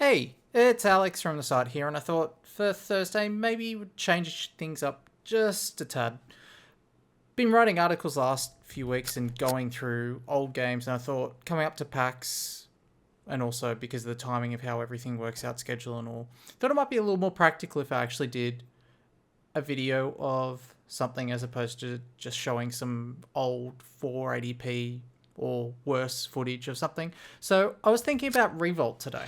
Hey, it's Alex from the site here, and I thought for Thursday maybe we'd change things up just a tad. Been writing articles last few weeks and going through old games, and I thought coming up to PAX, and also because of the timing of how everything works out, schedule and all, thought it might be a little more practical if I actually did a video of something as opposed to just showing some old 480p or worse footage of something. So I was thinking about Revolt today.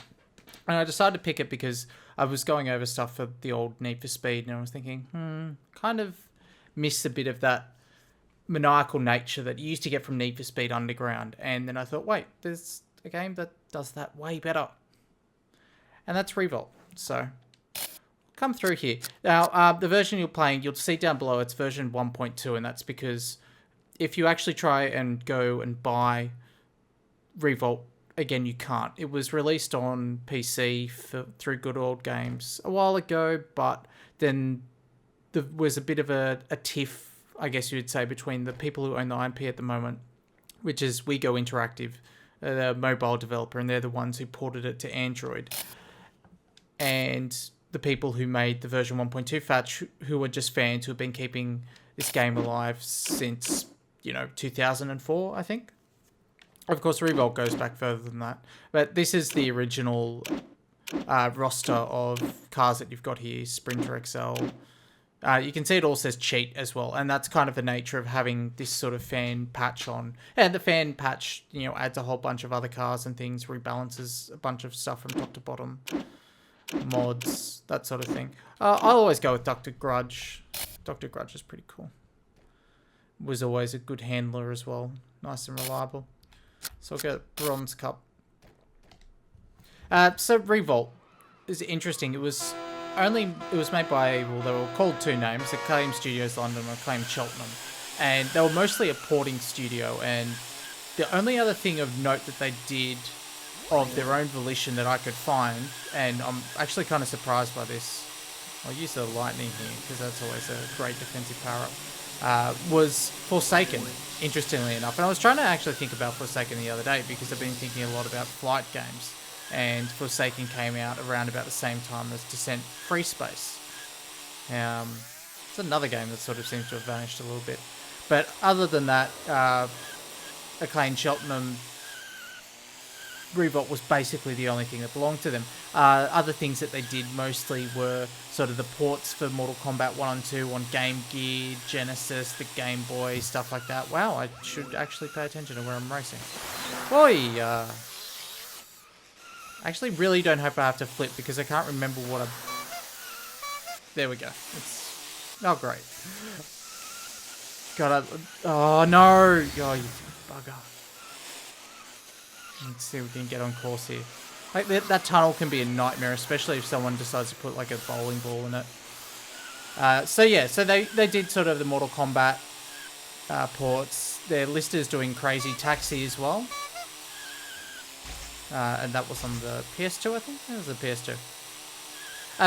And I decided to pick it because I was going over stuff for the old Need for Speed, and I was thinking, kind of miss a bit of that maniacal nature that you used to get from Need for Speed Underground. And then I thought, wait, there's a game that does that way better. And that's Revolt. So, come through here. Now, the version you're playing, you'll see down below, it's version 1.2, and that's because if you actually try and go and buy Revolt, again, you can't. It was released on PC through Good Old Games a while ago, but then there was a bit of a tiff, I guess you would say, between the people who own the IP at the moment, which is WeGo Interactive, the mobile developer, and they're the ones who ported it to Android, and the people who made the version 1.2 Fetch, who are just fans who have been keeping this game alive since, 2004, I think. Of course, Revolt goes back further than that. But this is the original roster of cars that you've got here. Sprinter XL. You can see it all says cheat as well. And that's kind of the nature of having this sort of fan patch on. And the fan patch, adds a whole bunch of other cars and things. Rebalances a bunch of stuff from top to bottom. Mods, that sort of thing. I'll always go with Dr. Grudge. Dr. Grudge is pretty cool. Was always a good handler as well. Nice and reliable. So I'll get Bronze Cup. So Revolt is interesting. It was made by, well, they were called two names, Acclaim Studios London and Acclaim Cheltenham. And they were mostly a porting studio, and the only other thing of note that they did of their own volition that I could find, and I'm actually kind of surprised by this. I'll use the lightning here, because that's always a great defensive power-up. Was Forsaken, interestingly enough. And I was trying to actually think about Forsaken the other day because I've been thinking a lot about flight games. And Forsaken came out around about the same time as Descent Free Space. It's another game that sort of seems to have vanished a little bit. But other than that, Acclaim Cheltenham Revolt was basically the only thing that belonged to them. Other things that they did mostly were sort of the ports for Mortal Kombat 1 and 2 on Game Gear, Genesis, the Game Boy, stuff like that. Wow, I should actually pay attention to where I'm racing. Boy, I actually really don't hope I have to flip because I can't remember what I... There we go. Oh, great. Oh, no! Oh, you bugger. Let's see if we can get on course here. Like that tunnel can be a nightmare, especially if someone decides to put like a bowling ball in it. So they did sort of the Mortal Kombat ports. Their list is doing Crazy Taxi as well. And that was on the PS2, I think? It was the PS2.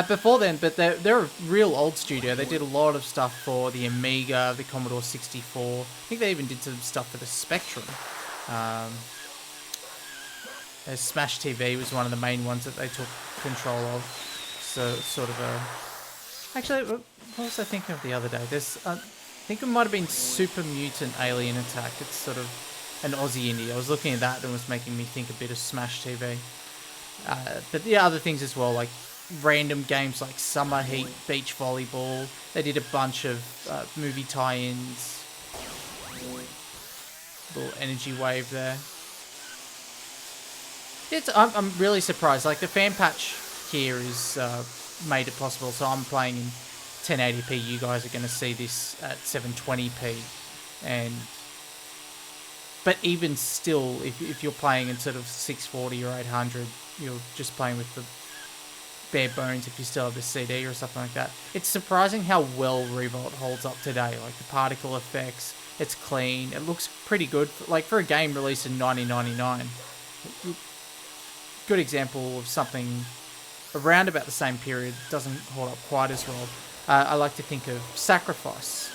Before then, but they're a real old studio. They did a lot of stuff for the Amiga, the Commodore 64. I think they even did some stuff for the Spectrum. Smash TV was one of the main ones that they took control of. So, sort of a... Actually, what was I thinking of the other day? I think it might have been Super Mutant Alien Attack. It's sort of an Aussie indie. I was looking at that and it was making me think a bit of Smash TV. But the other things as well, like random games like Summer Heat, Beach Volleyball. They did a bunch of movie tie-ins. Little energy wave there. I'm really surprised. Like the fan patch here is made it possible. So I'm playing in 1080p. You guys are going to see this at 720p. But even still, if you're playing in sort of 640 or 800, you're just playing with the bare bones. If you still have the CD or something like that, it's surprising how well Revolt holds up today. Like the particle effects, it's clean. It looks pretty good. Like for a game released in 1999. Good example of something around about the same period, doesn't hold up quite as well. I like to think of Sacrifice,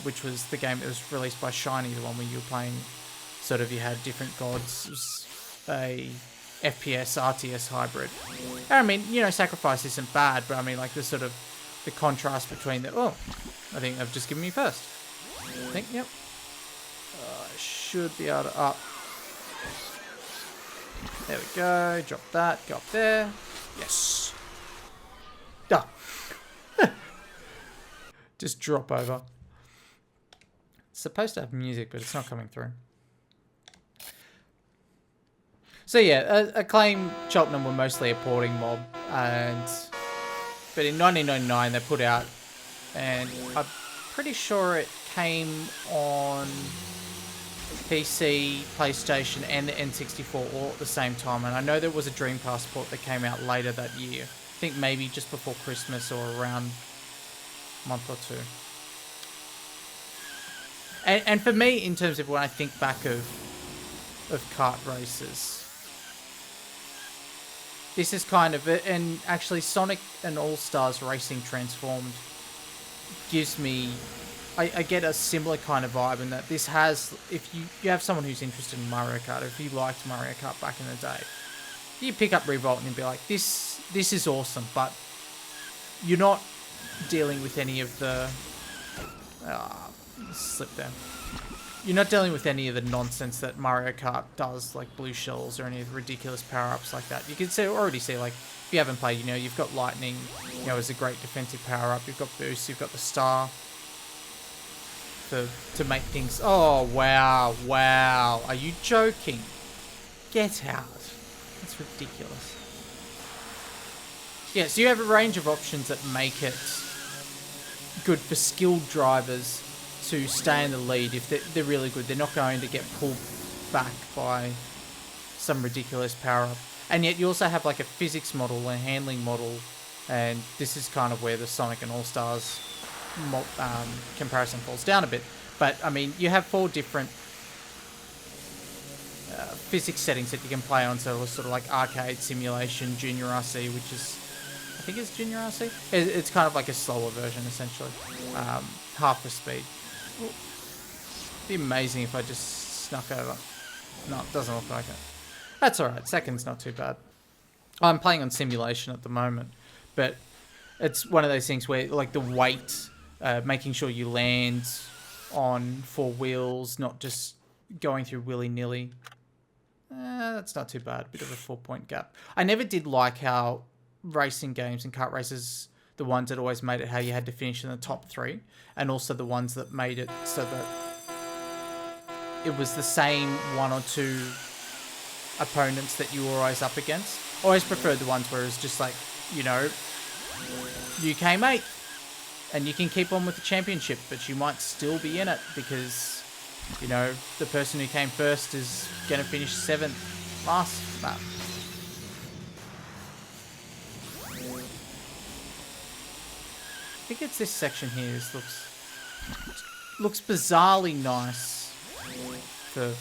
which was the game that was released by Shiny, the one where you were playing, sort of you had different gods. It was a FPS RTS hybrid. And I mean, you know, Sacrifice isn't bad, but I mean, like, the sort of the contrast between the... Oh, I think they've just given me first. I think, yep. I should be able to up. There we go. Drop that. Go up there. Yes. Done. Just drop over. It's supposed to have music, but it's not coming through. So yeah, Acclaim Cheltenham were mostly a porting mob, but in 1999 they put out, and I'm pretty sure it came on PC, PlayStation, and the N64 all at the same time. And I know there was a Dreamcast port that came out later that year. I think maybe just before Christmas or around a month or two. And for me, in terms of when I think back of kart races, this is kind of it. And actually, Sonic and All-Stars Racing Transformed gives me... I get a similar kind of vibe in that this has... If you have someone who's interested in Mario Kart, if you liked Mario Kart back in the day, you pick up Revolt and you'd be like, this is awesome, but you're not dealing with any of the... slip there. You're not dealing with any of the nonsense that Mario Kart does, like blue shells or any of the ridiculous power-ups like that. You can already see, like, if you haven't played, you know, you've got Lightning, you know, as a great defensive power-up. You've got Boost, you've got the Star to make things... Oh, wow, wow. Are you joking? Get out. That's ridiculous. Yeah, so you have a range of options that make it good for skilled drivers to stay in the lead if they're really good. They're not going to get pulled back by some ridiculous power-up. And yet you also have like a physics model, a handling model, and this is kind of where the Sonic and All-Stars comparison falls down a bit. But, I mean, you have 4 different physics settings that you can play on, so sort of like arcade, simulation, junior RC, which is... I think it's junior RC? It's kind of like a slower version, essentially. Half the speed. It'd be amazing if I just snuck over. No, it doesn't look like it. That's alright, second's not too bad. I'm playing on simulation at the moment, but it's one of those things where, like, the weight, making sure you land on 4 wheels, not just going through willy-nilly. That's not too bad, bit of a 4-point gap. I never did like how racing games and kart races, the ones that always made it how you had to finish in the top 3, and also the ones that made it so that it was the same 1 or 2 opponents that you were always up against. Always preferred the ones where it was just like, you know, you came 8th and you can keep on with the championship, but you might still be in it because, you know, the person who came first is going to finish 7th last lap. I think it's this section here. This looks bizarrely nice for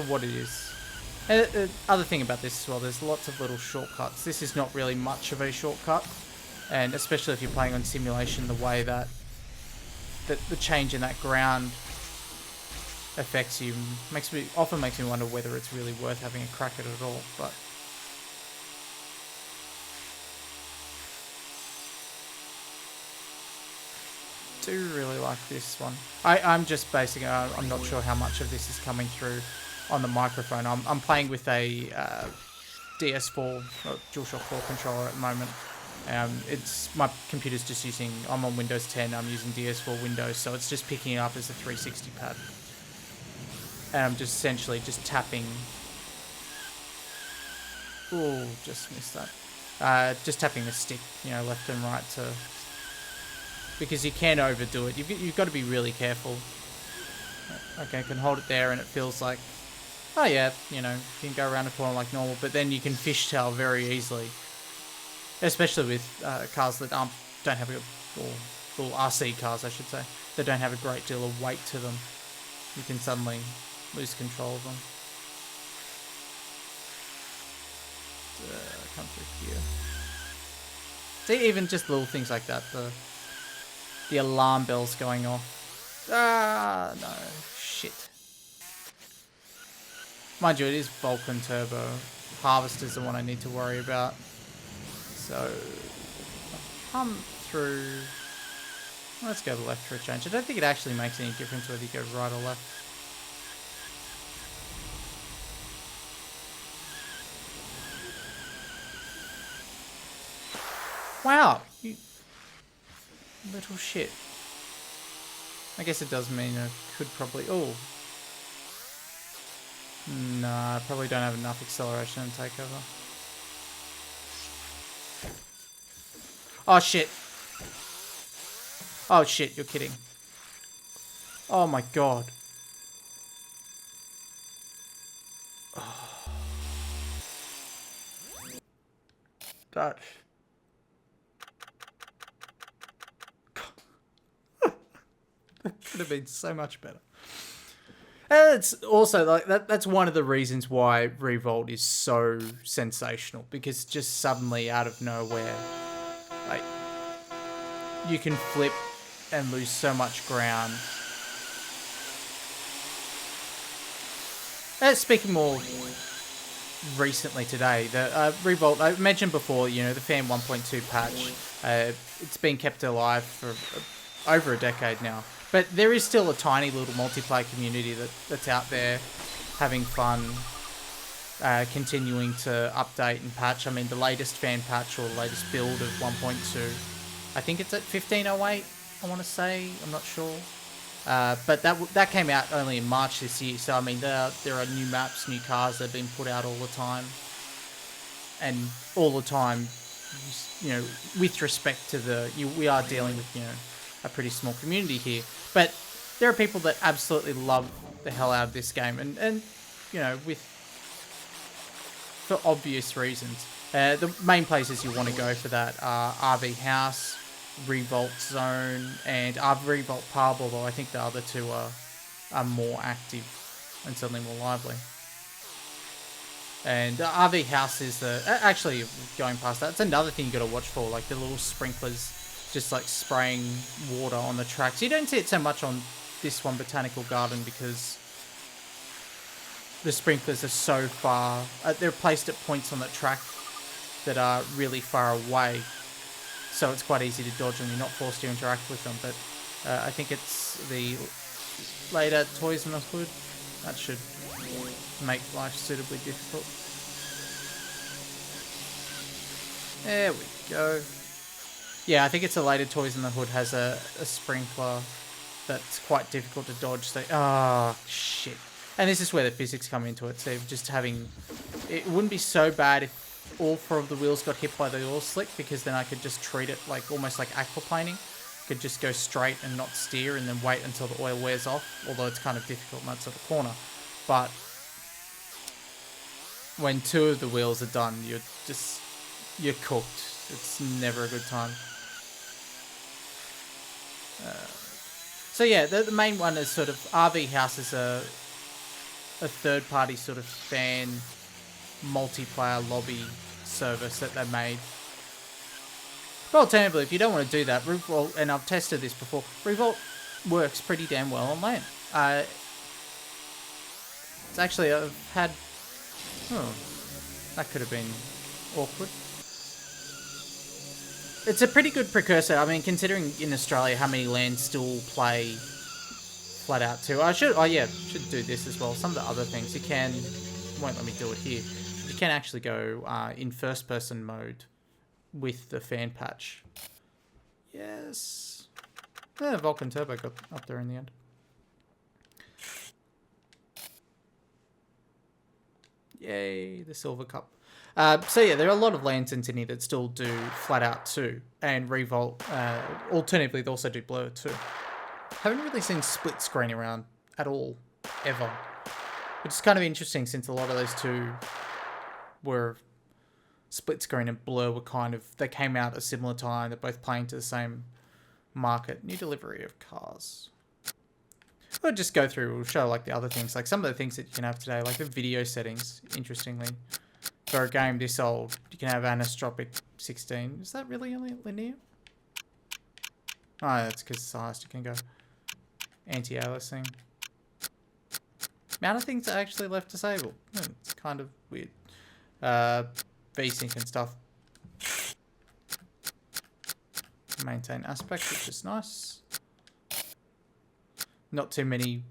what it is. And other thing about this as well, there's lots of little shortcuts. This is not really much of a shortcut, and especially if you're playing on simulation, the way that the change in that ground affects you often makes me wonder whether it's really worth having a crack at it at all. But do really like this one. I'm just basing it. I'm not sure how much of this is coming through on the microphone. I'm playing with a DS4 DualShock 4 controller at the moment. It's my computer's just using... I'm on Windows 10. I'm using DS4 Windows, so it's just picking it up as a 360 pad. And I'm just essentially just tapping... Ooh, just missed that. Just tapping the stick, you know, left and right to... Because you can overdo it. You've got to be really careful. Okay, I can hold it there and it feels like... Oh yeah, you know, you can go around a corner like normal, but then you can fishtail very easily. Especially with cars that don't have or RC cars, I should say, that don't have a great deal of weight to them. You can suddenly lose control of them. Come through here. See, even just little things like that, the alarm bells going off. Ah, no, shit. Mind you, it is Vulcan Turbo. Harvest is the one I need to worry about. So, come through. Let's go to left for a change. I don't think it actually makes any difference whether you go right or left. Wow, you little shit. I guess it does mean I could probably... Oh. Nah, I probably don't have enough acceleration and take over. Oh shit. Oh shit, you're kidding. Oh my god. That... That could have been so much better. And it's also like that's one of the reasons why Revolt is so sensational, because just suddenly out of nowhere, like, you can flip and lose so much ground. Speaking more recently today, the Revolt, I mentioned before, you know, the Fan 1.2 patch, it's been kept alive for over a decade now. But there is still a tiny little multiplayer community that's out there having fun, continuing to update and patch. I mean, the latest fan patch or the latest build of 1.2, I think it's at 1508, I want to say. I'm not sure. But that came out only in March this year. So, I mean, there are new maps, new cars that have been put out all the time. And all the time, you know, with respect to we are dealing with, you know, a pretty small community here, but there are people that absolutely love the hell out of this game, and you know, for obvious reasons. The main places you want to go for that are RV House, Revolt Zone, and Revolt Pub, although I think the other two are more active and certainly more lively. And RV House is actually, going past that, it's another thing you got to watch for, like the little sprinklers just like spraying water on the tracks. You don't see it so much on this one, Botanical Garden, because the sprinklers are so far, they're placed at points on the track that are really far away, so it's quite easy to dodge and you're not forced to interact with them. But I think it's the later Toys in the Hood that should make life suitably difficult. There we go. Yeah, I think it's a later Toys in the Hood has a sprinkler that's quite difficult to dodge. So, oh, shit. And this is where the physics come into it. So just having... It wouldn't be so bad if all four of the wheels got hit by the oil slick, because then I could just treat it like almost like aquaplaning. Could just go straight and not steer and then wait until the oil wears off, although it's kind of difficult and that's at the corner. But when two of the wheels are done, you're cooked. It's never a good time. So yeah, the main one is sort of RV House is a third-party sort of fan multiplayer lobby service that they made. But alternatively, if you don't want to do that, Revolt, and I've tested this before, Revolt works pretty damn well on LAN. It's actually, I've had... Oh, that could have been awkward. It's a pretty good precursor. I mean, considering in Australia how many LANs still play flat out 2. Should do this as well. Some of the other things you can, won't let me do it here. You can actually go in first person mode with the fan patch. Yes. Yeah, Vulcan Turbo got up there in the end. Yay, the Silver Cup. So yeah, there are a lot of LANs in Sydney that still do flat out 2, and Revolt, alternatively, they also do Blur 2. Haven't really seen split screen around at all, ever. Which is kind of interesting, since a lot of those two were split screen and Blur were kind of, they came out at a similar time, they're both playing to the same market. New delivery of cars. We'll just go through, we'll show like the other things, like some of the things that you can have today, like the video settings, interestingly. For a game this old, you can have anisotropic 16. Is that really only linear? Oh, that's because it's the highest you can go. Anti-aliasing. Amount of things are actually left disabled. It's kind of weird. VSync and stuff. Maintain aspect, which is nice. Not too many.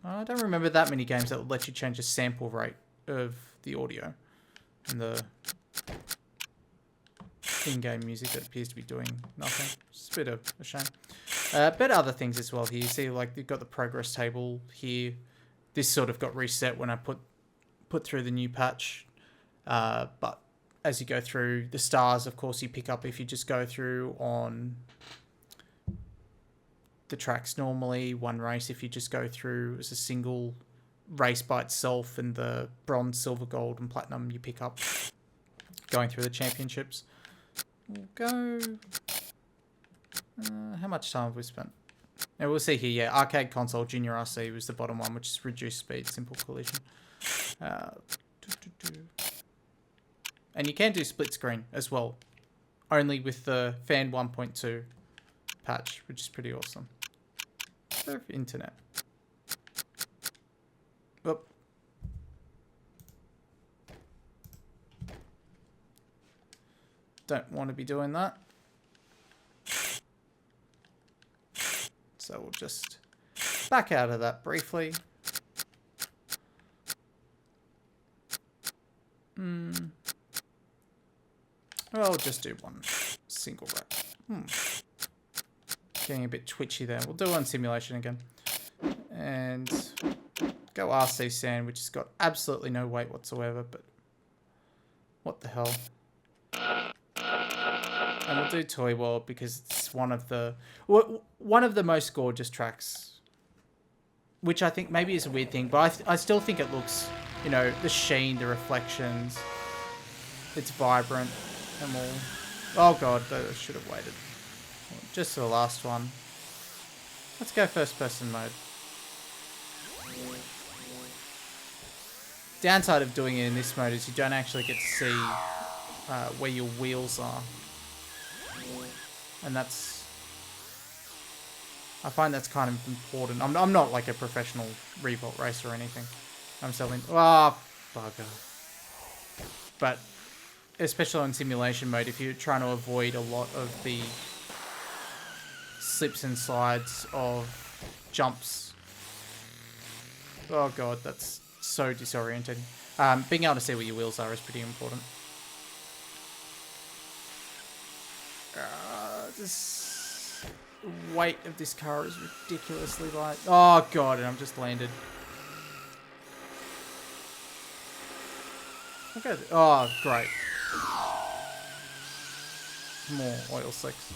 I don't remember that many games that would let you change the sample rate of the audio and the in-game music that appears to be doing nothing. It's a bit of a shame. But other things as well here. You see, like, you've got the progress table here. This sort of got reset when I put through the new patch. But as you go through, the stars, of course, you pick up if you just go through on the tracks normally. One race if you just go through as a single race by itself, and the bronze, silver, gold, and platinum you pick up going through the championships. We'll go... how much time have we spent? Now we'll see here, yeah, arcade console, junior RC was the bottom one, which is reduced speed, simple collision. And you can do split screen as well, only with the Fan 1.2 patch, which is pretty awesome. Serve internet. Oop. Don't want to be doing that. So we'll just back out of that briefly. I'll just do one single rep. Getting a bit twitchy there. We'll do it on simulation again. And go RC Sand, which has got absolutely no weight whatsoever, but what the hell. And we'll do Toy World because it's one of the most gorgeous tracks, which I think maybe is a weird thing, but I still think it looks, you know, the sheen, the reflections, it's vibrant and all. Oh god, I should have waited. Just for the last one. Let's go first person mode. Downside of doing it in this mode is you don't actually get to see where your wheels are. And that's... I find that's kind of important. I'm not like a professional Revolt racer or anything. I'm selling... Oh, bugger. But especially on simulation mode, if you're trying to avoid a lot of the slips and slides of jumps. Oh god, that's so disorienting. Being able to see where your wheels are is pretty important. This weight of this car is ridiculously light. Oh god, and I'm just landed. Okay. Oh, great. More oil slicks.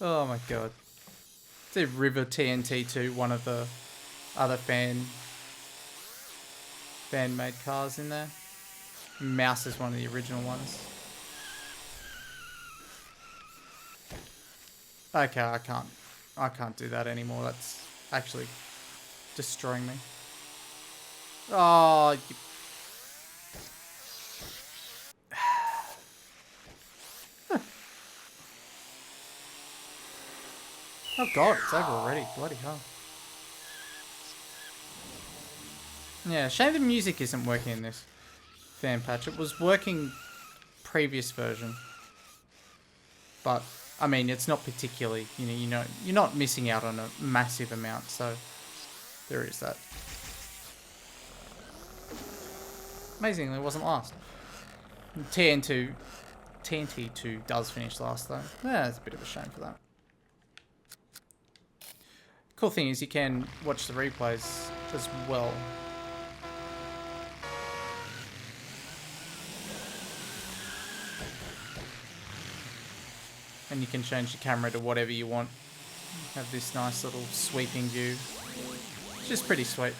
Oh my god. It's a River TNT2, one of the other fan-made cars in there. Mouse is one of the original ones. Okay, I can't do that anymore. That's actually destroying me. Oh, you... Oh god, it's over already. Bloody hell. Yeah, shame the music isn't working in this fan patch. It was working previous version. But, I mean, it's not particularly, you know, you're not missing out on a massive amount, so there is that. Amazingly, it wasn't last. TNT2 does finish last, though. Yeah, it's a bit of a shame for that. Cool thing is you can watch the replays as well. And you can change the camera to whatever you want. Have this nice little sweeping view. It's just pretty sweet.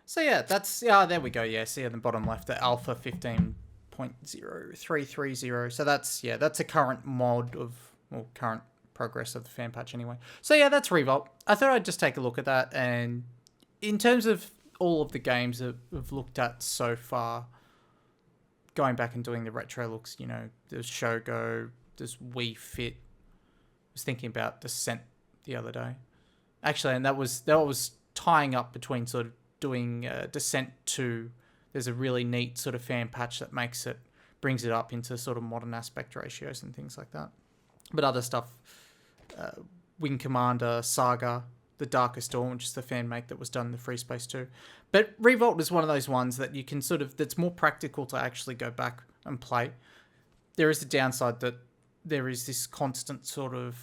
So yeah, that's, there we go, yeah, see at the bottom left, the Alpha 15.0330. So that's, yeah, that's a current mod of, well, current progress of the fan patch anyway. So yeah, that's Revolt. I thought I'd just take a look at that, and in terms of all of the games that we've looked at so far, going back and doing the retro looks. You know, there's Shogo, there's Wii Fit. I was thinking about Descent the other day, actually, and that was tying up between sort of doing Descent 2. There's a really neat sort of fan patch that brings it up into sort of modern aspect ratios and things like that. But other stuff, Wing Commander, Saga, The Darkest Dawn, which is the fan make that was done in the Free Space 2. But Revolt is one of those ones that you can that's more practical to actually go back and play. There is the downside that there is this constant sort of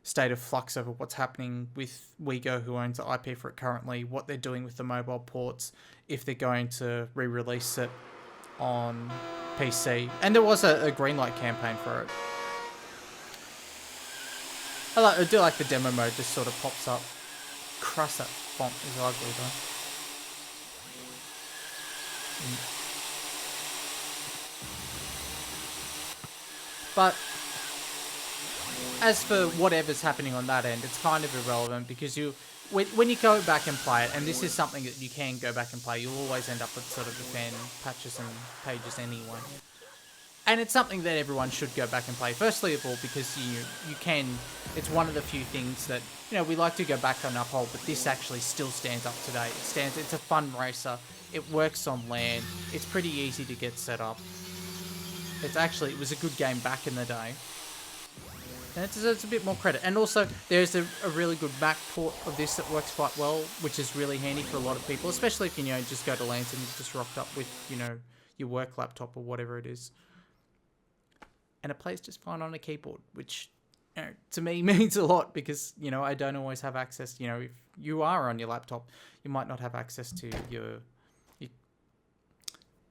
state of flux over what's happening with WeGo, who owns the IP for it currently, what they're doing with the mobile ports, if they're going to re-release it on PC. And there was a Greenlight campaign for it. I do like the demo mode just sort of pops up. Christ, that font is ugly though. But as for whatever's happening on that end, it's kind of irrelevant because when you go back and play it, and this is something that you can go back and play, you'll always end up with sort of the fan patches and pages anyway. And it's something that everyone should go back and play. Firstly of all, because you can, it's one of the few things that, you know, we like to go back and uphold, but this actually still stands up today. It's a fun racer. It works on LAN. It's pretty easy to get set up. It was a good game back in the day. And it deserves a bit more credit. And also, there's a really good Mac port of this that works quite well, which is really handy for a lot of people, especially if, you know, just go to LANs and you've just rocked up with, you know, your work laptop or whatever it is. And it plays just fine on a keyboard, which, you know, to me means a lot because, you know, I don't always have access. You know, if you are on your laptop, you might not have access to your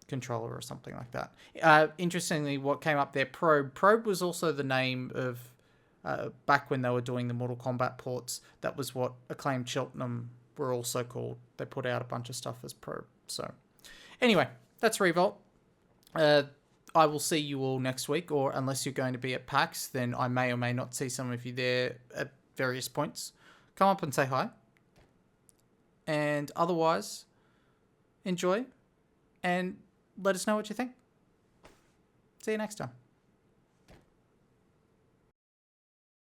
controller or something like that. Interestingly, what came up there, Probe. Probe was also the name of, back when they were doing the Mortal Kombat ports, that was what Acclaimed Cheltenham were also called. They put out a bunch of stuff as Probe. So, anyway, that's Revolt. I will see you all next week, or unless you're going to be at PAX, then I may or may not see some of you there at various points. Come up and say hi. And otherwise, enjoy and let us know what you think. See you next time.